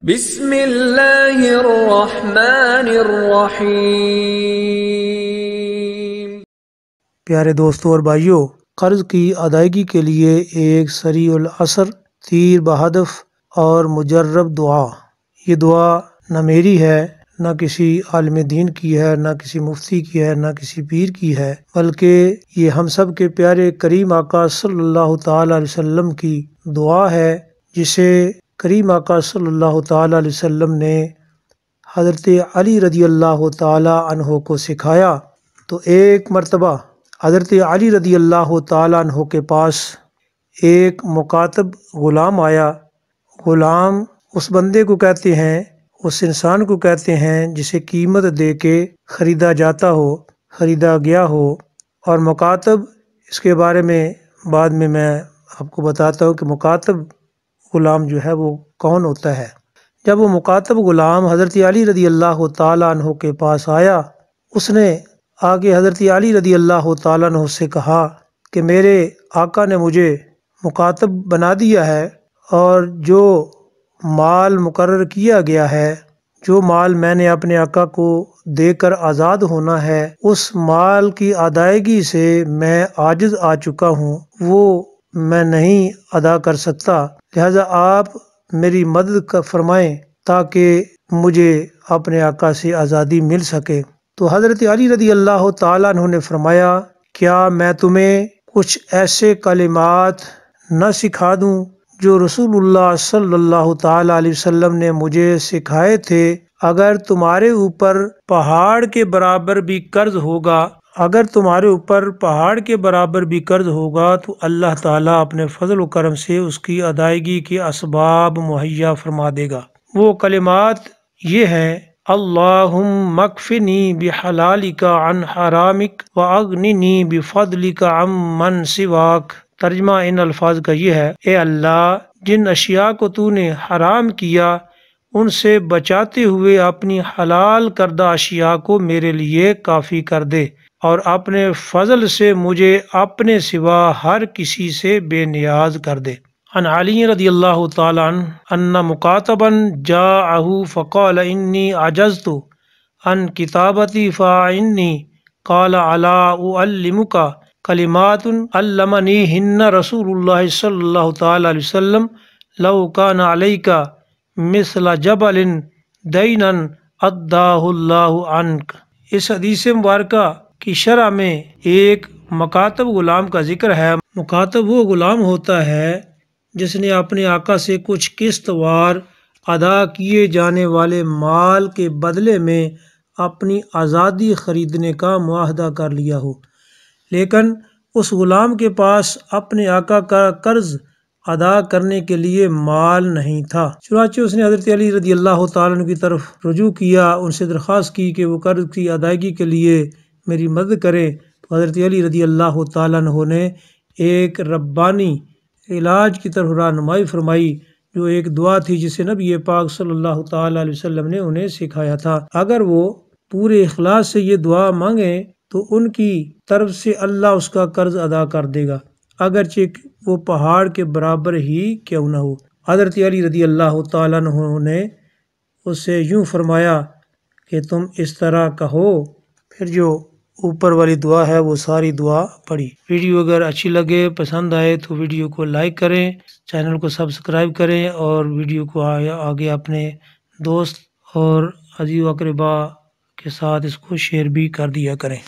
بسم اللہ الرحمن الرحیم۔ پیارے دوستوں اور بھائیوں، قرض کی ادائیگی کے لیے ایک سریع العصر، تیر بہدف اور مجرب دعا۔ یہ دعا نہ میری ہے، نہ کسی عالم دین کی ہے، نہ کسی مفتی کی ہے، نہ کسی پیر کی ہے، بلکہ یہ ہم سب کے پیارے کریم آقا صلی اللہ تعالی علیہ وسلم کی دعا ہے، جسے کریم آقا صلی اللہ تعالی علیہ وسلم نے حضرت علی رضی اللہ تعالی عنہ کو سکھایا۔ تو ایک مرتبہ حضرت علی رضی اللہ تعالی عنہ کے پاس ایک مکاتب غلام آیا۔ غلام اس بندے کو کہتے ہیں، اس انسان کو کہتے ہیں جسے قیمت دے کے خریدا جاتا ہو، خریدا گیا ہو۔ اور مکاتب، اس کے بارے میں بعد میں آپ کو بتاتا ہوں کہ مکاتب غلام جو ہے وہ کون ہوتا ہے۔ جب وہ مکاتب غلام حضرت علی رضی اللہ تعالیٰ عنہ کے پاس آیا، اس نے آگے حضرت علی رضی اللہ تعالیٰ عنہ سے کہا کہ میرے آقا نے مجھے مکاتب بنا دیا ہے، اور جو مال مقرر کیا گیا ہے، جو مال میں نے اپنے آقا کو دے کر آزاد ہونا ہے، اس مال کی ادائیگی سے میں عاجز آ چکا ہوں، وہ میں نہیں ادا کر سکتا، لہذا آپ میری مدد فرمائیں تاکہ مجھے اپنے آقا سے آزادی مل سکے۔ تو حضرت علی رضی اللہ تعالیٰ عنہ نے فرمایا، کیا میں تمہیں کچھ ایسے کلمات نہ سکھا دوں جو رسول اللہ صلی اللہ تعالیٰ علیہ وسلم نے مجھے سکھائے تھے؟ اگر تمہارے اوپر پہاڑ کے برابر بھی قرض ہوگا، اگر تمہارے اوپر پہاڑ کے برابر بھی قرض ہوگا تو اللہ تعالیٰ اپنے فضل و کرم سے اس کی ادائیگی کے اسباب مہیا فرما دے گا۔ وہ کلمات یہ ہیں: اللہم اکفنی بحلالک عن حرامک واغننی بفضلک عمن سواک۔ ترجمہ ان الفاظ کا یہ ہے: اے اللہ، جن اشیاء کو تو نے حرام کیا ان سے بچاتے ہوئے اپنی حلال کردہ اشیاء کو میرے لیے کافی کر دے، اور اپنے فضل سے مجھے اپنے سوا ہر کسی سے بے نیاز کر دے۔ عن علی رضی اللہ تعالی عنہ ان مکاتبا جاءہ فقال انی عجزت عن کتابتی فاعنی، قال الا اعلمک کلمات علمنیہن رسول اللہ صلی اللہ تعالی علیہ وسلم لو کان علیک مثل جبل دینا اداہ اللہ عنک۔ اس حدیث مبارکہ کی شرح میں ایک مکاتب غلام کا ذکر ہے۔ مکاتب وہ غلام ہوتا ہے جس نے اپنے آقا سے کچھ قسط وار ادا کیے جانے والے مال کے بدلے میں اپنی آزادی خریدنے کا معاہدہ کر لیا ہو، لیکن اس غلام کے پاس اپنے آقا کا قرض ادا کرنے کے لیے مال نہیں تھا، چنانچہ اس نے حضرت علی رضی اللہ تعالیٰ عنہ کی طرف رجوع کیا، ان سے درخواست کی کہ وہ قرض کی ادائیگی کے لیے میری مدد کریں۔ تو حضرت علی رضی اللہ تعالیٰ عنہ نے ایک ربانی علاج کی طرف رہنمائی فرمائی، جو ایک دعا تھی جسے نبی پاک صلی اللہ تعالیٰ علیہ وسلم نے انہیں سکھایا تھا۔ اگر وہ پورے اخلاص سے یہ دعا مانگیں تو ان کی طرف سے اللہ اس کا قرض ادا کر دے گا، اگرچہ وہ پہاڑ کے برابر ہی کیوں نہ ہو۔ حضرت علی رضی اللہ تعالیٰ عنہ نے اس سے یوں فرمایا کہ تم اس طرح کہو، پھر جو اوپر والی دعا ہے وہ ساری دعا پڑھی۔ ویڈیو اگر اچھی لگے، پسند آئے تو ویڈیو کو لائک کریں، چینل کو سبسکرائب کریں، اور ویڈیو کو آگے اپنے دوست اور عزیز و اقربا کے ساتھ اس کو شیئر بھی کر دیا کریں۔